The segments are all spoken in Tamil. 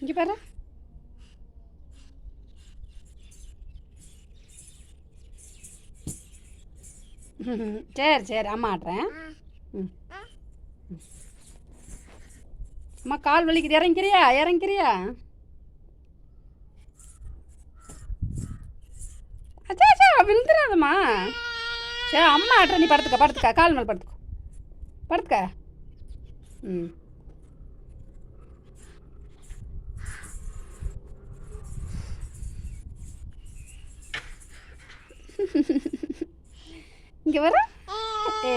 இங்கே பாரு. சரி சரி அம்மா ஆட்டுறேன். ம் அம்மா கால் வலிக்குது, இறங்கிக்கிறியா இறங்கிக்கிறியா? அச்சா அச்சா விழுந்துடாதம்மா. சரி அம்மா ஆட்டுற, நீ படுத்துக்க படுத்துக்க, கால் மேலே படுத்துக்கோ, படுத்துக்க. ம் இங்கே வர. ஏ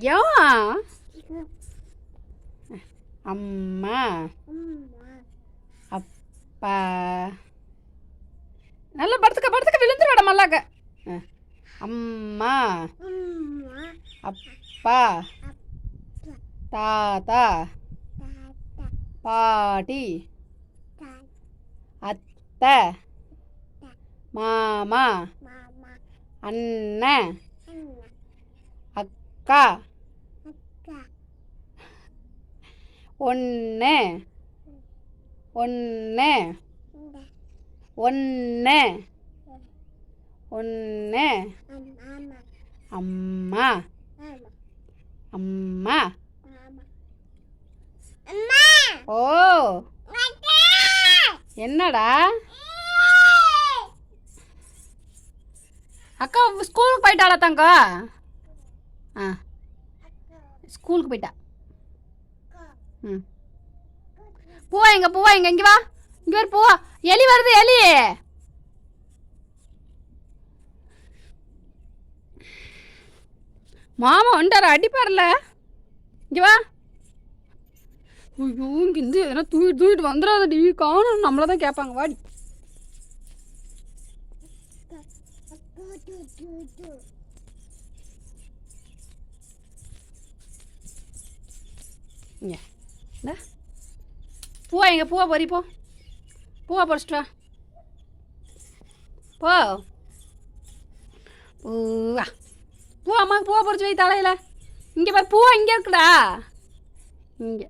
யா அம்மா அப்பா. நல்லா படுத்துக்க படுத்துக்க, விழுந்துருவாட மல்லாக்க. அம்மா அப்பா தாத்தா பாட்டி அத்தை மாமா அண்ணன் அக்கா ஒன்று ஒன்று ஒன்று ஒன்று அம்மா அம்மா. ஓ என்னடா? அக்கா ஸ்கூலுக்கு போயிட்டாளா தங்கா? ஆ ஸ்கூலுக்கு போயிட்டா. ம் பூவா எங்க, பூவா எங்க, இங்கே வா, இங்கே வர பூவா. எலி வருது எலி. மாமா வந்துட்டார, அடிப்பார்ல. இங்கே வா. ஐயோ இங்கேருந்து எதனா தூக்கிட்டு வந்துடாதடி, காணும் நம்மளை தான் கேட்பாங்க. வாடி. இங்கே இந்த பூவா எங்க, பூவா பொறி போ, பூவா பறிச்சிட்டு வா போ. பூவா பூவா அம்மாவுக்கு பூவா பறிச்சு வை தலையில். இங்கே பாரு பூவா இங்கே இருக்குடா, இங்கே.